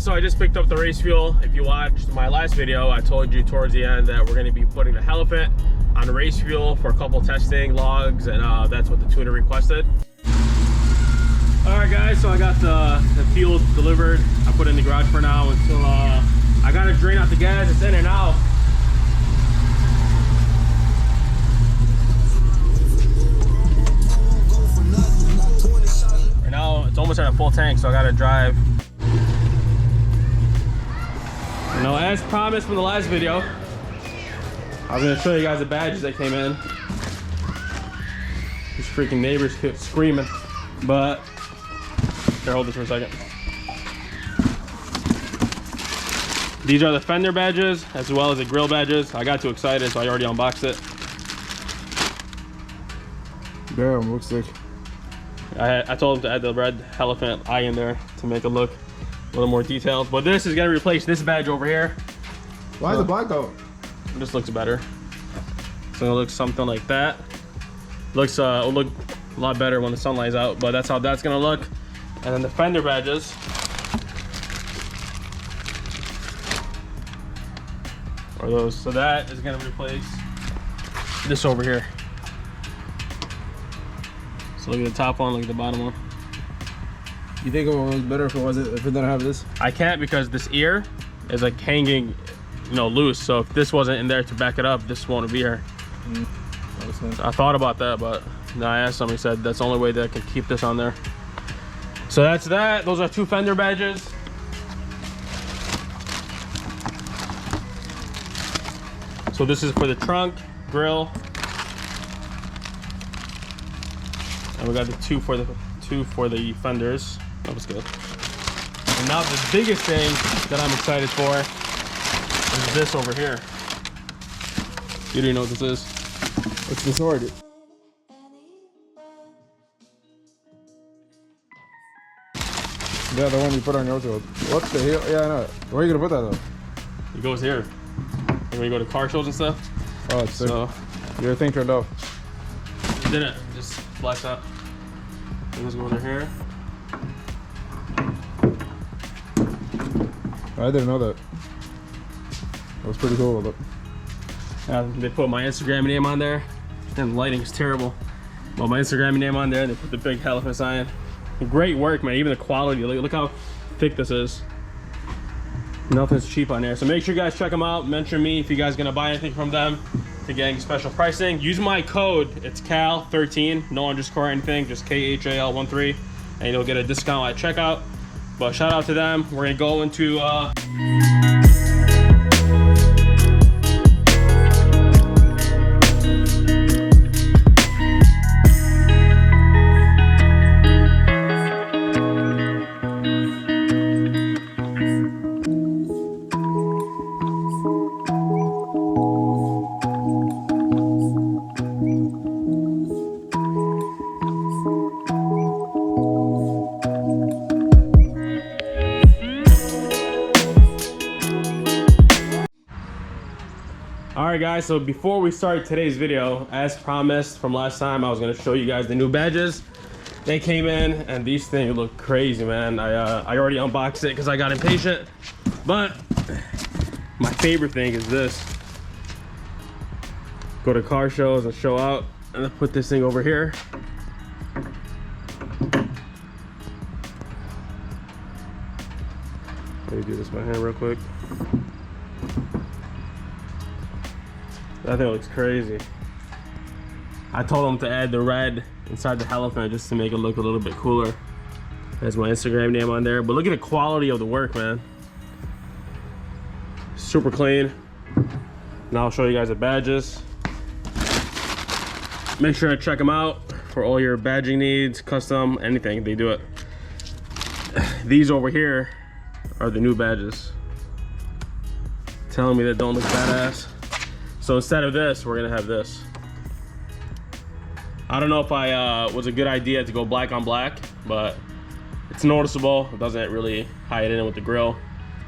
guys, so I just picked up the race fuel. If you watched my last video, I told you towards the end that we're going to be putting the Hellephant on race fuel for a couple testing logs, and that's what the tuner requested. All right guys, so I got the fuel delivered. I put it in the garage for now until I got to drain out the gas. It's in and out. Right now it's almost at a full tank, so I got to drive. You know, as promised from the last video, I was going to show you guys the badges that came in. These freaking neighbors kept screaming, but here, hold this for a second. These are the fender badges as well as the grill badges. I got too excited, so I already unboxed it. Damn, looks like. I told him to add the red Hellephant eye in there to make it look a little more detailed. But this is gonna replace this badge over here. Why is it black though? This looks better. So it looks something like that. Looks it'll look a lot better when the sunlight's out, but that's how that's gonna look. And then the fender badges. Or those. So that is gonna replace this over here. So look at the top one, look at the bottom one. You think it would look better if it didn't have this? I can't, because this ear is like hanging, you know, loose. So if this wasn't in there to back it up, this won't be here. So I thought about that, but then I asked somebody, said that's the only way that I can keep this on there. So that's that. Those are 2 fender badges. So this is for the trunk, grill, and we got the two for the fenders. That was good. And now the biggest thing that I'm excited for is this over here. You don't know what this is? What's the sword? Yeah, the one you put on your shield. What the hell? Yeah, I know. Where are you gonna put that though? It goes here. Like when you go to car shows and stuff. Oh, it's sick. So Your thing turned off. it didn't. It just blacked out. And this goes in here. I didn't know that. That was pretty cool. Look. They put my Instagram name on there. And the lighting is terrible. But my Instagram name on there, and they put the big Hellephant sign. Great work, man. Even the quality. Look how thick this is. Nothing's cheap on there. So make sure you guys check them out. Mention me if you guys gonna buy anything from them to get any special pricing. Use my code. It's CAL13. No underscore or anything. Just KHAL13. And you'll get a discount at checkout. But shout out to them. We're gonna go into Alright guys, so before we start today's video, as promised from last time, I was going to show you guys the new badges. They came in and these things look crazy, man. I already unboxed it because I got impatient, but my favorite thing is this. Go to car shows and show out, and then put this thing over here. Let me do this by hand real quick. That thing looks crazy. I told them to add the red inside the Hellephant just to make it look a little bit cooler. There's my Instagram name on there. But look at the quality of the work, man. Super clean. Now I'll show you guys the badges. Make sure to check them out for all your badging needs, custom, anything, they do it. These over here are the new badges. Telling me that don't look badass. So instead of this, we're gonna have this. I don't know if I was a good idea to go black on black, but it's noticeable. It doesn't really hide in with the grill.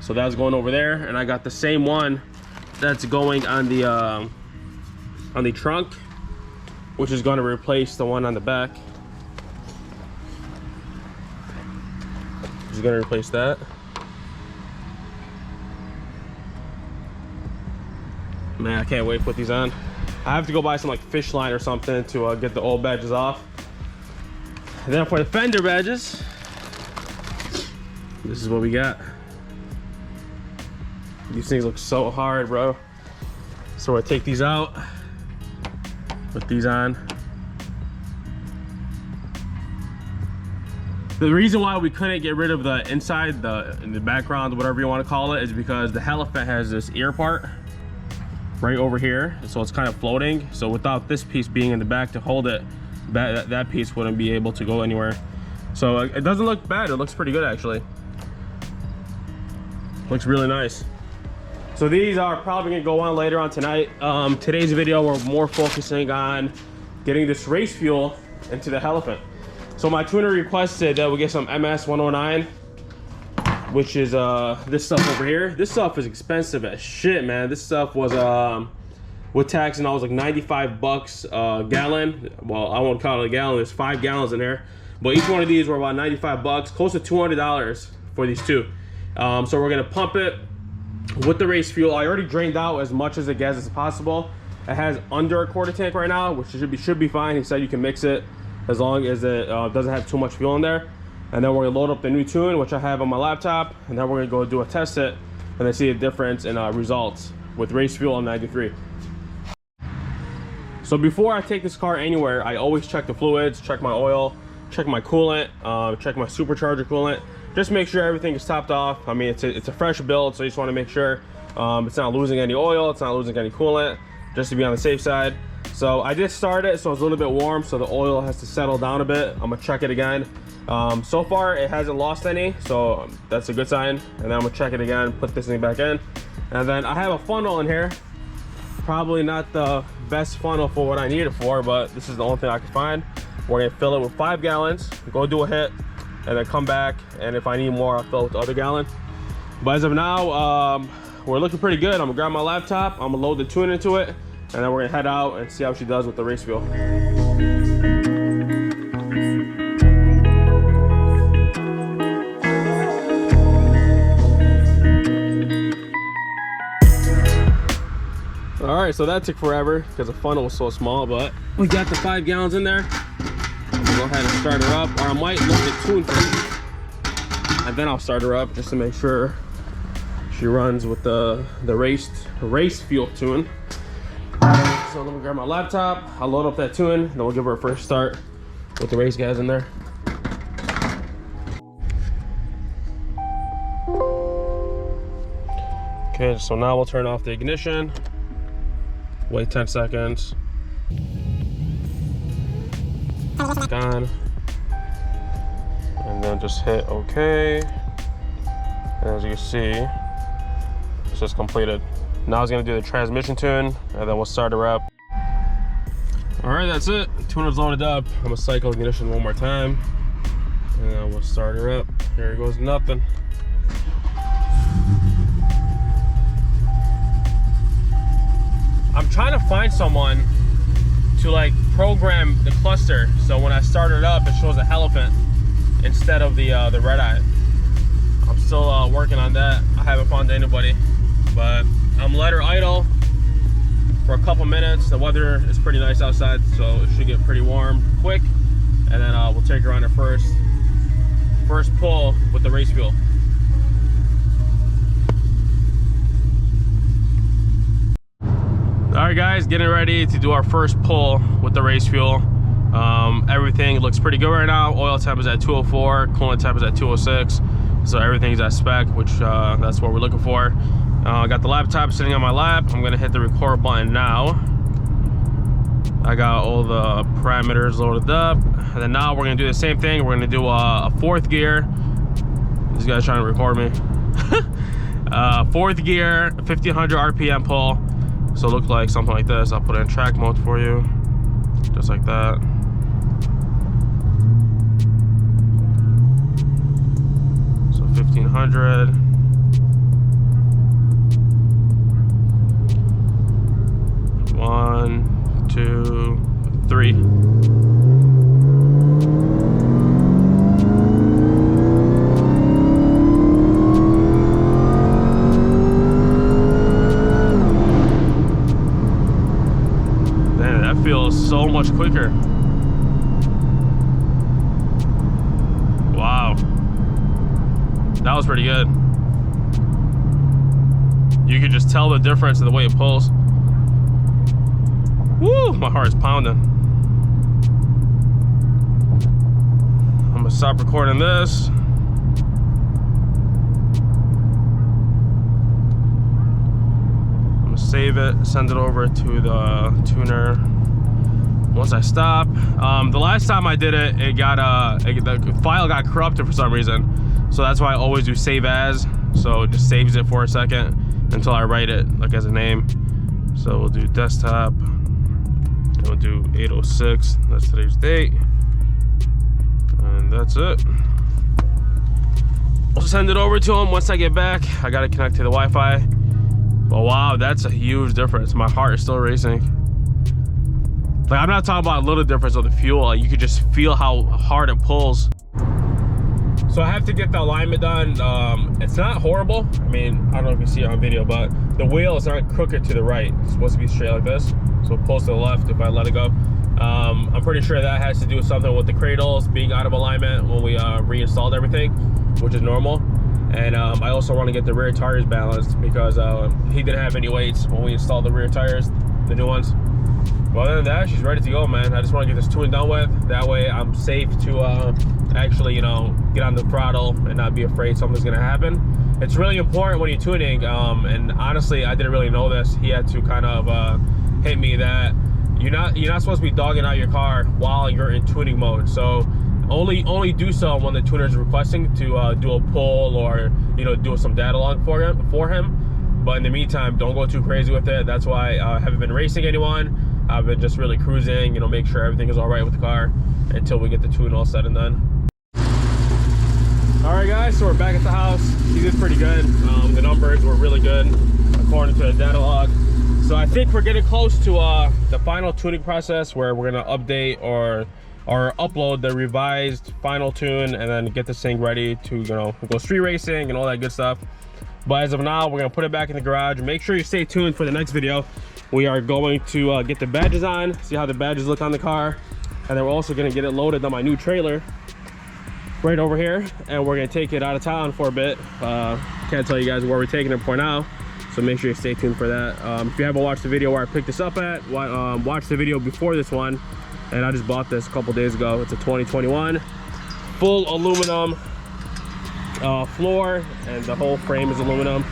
So that's going over there, and I got the same one that's going on the trunk, which is going to replace the one on the back. Just going to replace that. Man, I can't wait to put these on. I have to go buy some like fish line or something to get the old badges off. And then for the fender badges, this is what we got. These things look so hard, bro. So I take these out, put these on. The reason why we couldn't get rid of the inside, in the background, whatever you want to call it, is because the Hellephant has this ear part right over here, so it's kind of floating. So without this piece being in the back to hold it, that piece wouldn't be able to go anywhere. So it doesn't look bad. It looks pretty good, actually. Looks really nice. So these are probably gonna go on later on tonight. Today's video, we're more focusing on getting this race fuel into the Hellephant. So my tuner requested that we get some MS 109, which is this stuff over here. This stuff is expensive as shit, man. This stuff was with tax and all was like 95 bucks a gallon. Well, I won't call it a gallon, there's 5 gallons in there. But each one of these were about 95 bucks, close to $200 for these two. So we're gonna pump it with the race fuel. I already drained out as much as the gas as possible. It has under a quarter tank right now, which should be fine. He said you can mix it as long as it doesn't have too much fuel in there. And then we're gonna load up the new tune, which I have on my laptop, and then we're gonna go do a test it and then see a difference in results with race fuel on 93. So before I take this car anywhere, I always check the fluids, check my oil, check my coolant, check my supercharger coolant. Just make sure everything is topped off. I mean, it's a fresh build, so you just want to make sure it's not losing any oil, it's not losing any coolant, just to be on the safe side. So I just started, so it's a little bit warm, so the oil has to settle down a bit. I'm gonna check it again. So far it hasn't lost any, so that's a good sign. And then I'm gonna check it again, put this thing back in. And then I have a funnel in here. Probably not the best funnel for what I need it for, but this is the only thing I can find. We're gonna fill it with 5 gallons, go do a hit, and then come back, and if I need more, I'll fill it with the other gallon. But as of now, we're looking pretty good. I'm gonna grab my laptop, I'm gonna load the tune into it, and then we're gonna head out and see how she does with the race fuel. All right, so that took forever because the funnel was so small, but we got the 5 gallons in there. I'm gonna go ahead and start her up, or I might load the tune first, and then I'll start her up just to make sure she runs with the race fuel tune. So let me grab my laptop, I'll load up that tune, then we'll give her a first start with the race gas in there. Okay, so now we'll turn off the ignition, wait 10 seconds. Done. And then just hit OK. And as you can see, it's just completed. Now it's gonna do the transmission tune, and then we'll start her up. All right, that's it. Tuner's loaded up. I'm gonna cycle ignition one more time, and then we'll start her up. Here goes nothing. I'm trying to find someone to like program the cluster, so when I start it up, it shows a Hellephant instead of the red eye. I'm still working on that. I haven't found anybody, but I'm let her idle for a couple minutes. The weather is pretty nice outside, so it should get pretty warm quick, and then we'll take her on her first pull with the race fuel. All right, guys, getting ready to do our first pull with the race fuel. Everything looks pretty good right now. Oil temp is at 204, coolant temp is at 206, so everything's at spec, which that's what we're looking for. I got the laptop sitting on my lap. I'm gonna hit the record button now. I got all the parameters loaded up, and then now we're gonna do the same thing. We're gonna do a 4th gear. This guy's trying to record me. 4th gear, 1500 RPM pull. So it looked like something like this. I'll put it in track mode for you, just like that. So 1500. One, two, three. That was pretty good. You could just tell the difference in the way it pulls. Woo, my heart is pounding. I'm gonna stop recording this. I'm gonna save it, send it over to the tuner. Once I stop, the last time I did it, the file got corrupted for some reason. So that's why I always do save as. So it just saves it for a second until I write it like as a name. So we'll do desktop. We'll do 806. That's today's date. And that's it. I'll send it over to him once I get back. I gotta connect to the Wi-Fi. But wow, that's a huge difference. My heart is still racing. Like, I'm not talking about a little difference of the fuel. Like, you could just feel how hard it pulls. So I have to get the alignment done. It's not horrible. I mean, I don't know if you see it on video, but the wheel is not crooked to the right. It's supposed to be straight like this. So it pulls to the left if I let it go. I'm pretty sure that has to do with something with the cradles being out of alignment when we reinstalled everything, which is normal. And I also want to get the rear tires balanced because he didn't have any weights when we installed the rear tires, the new ones. Well, other than that, she's ready to go, man. I just want to get this tuning done with. That way I'm safe to actually, you know, get on the throttle and not be afraid something's gonna happen. It's really important when you're tuning, and honestly, I didn't really know this. He had to kind of hit me that you're not supposed to be dogging out your car while you're in tuning mode. So only do so when the tuner is requesting to do a pull or, you know, do some data log for him. But in the meantime, don't go too crazy with it. That's why I haven't been racing anyone. I've been just really cruising, you know, make sure everything is all right with the car until we get the tune all said and done. All right, guys, so we're back at the house. He did pretty good. The numbers were really good according to the data log. So I think we're getting close to the final tuning process where we're gonna update or upload the revised final tune and then get this thing ready to, you know, go street racing and all that good stuff. But as of now, we're gonna put it back in the garage. Make sure you stay tuned for the next video. We are going to get the badges on, see how the badges look on the car. And then we're also gonna get it loaded on my new trailer right over here. And we're gonna take it out of town for a bit. Can't tell you guys where we're taking it for now. So make sure you stay tuned for that. If you haven't watched the video where I picked this up at, watch the video before this one. And I just bought this a couple days ago. It's a 2021 full aluminum floor, and the whole frame is aluminum.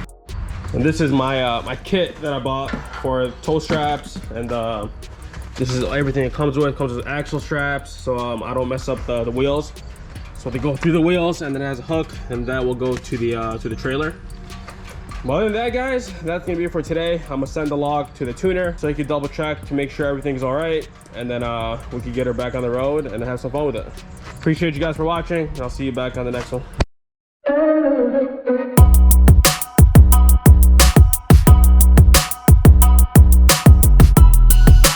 And this is my my kit that I bought for toe straps, and this is everything it comes with. It comes with axle straps, so I don't mess up the wheels. So they go through the wheels, and then it has a hook, and that will go to the trailer. Well, other than that, guys, that's gonna be it for today. I'm gonna send the log to the tuner so he can double check to make sure everything's all right, and then we can get her back on the road and have some fun with it. Appreciate you guys for watching, and I'll see you back on the next one.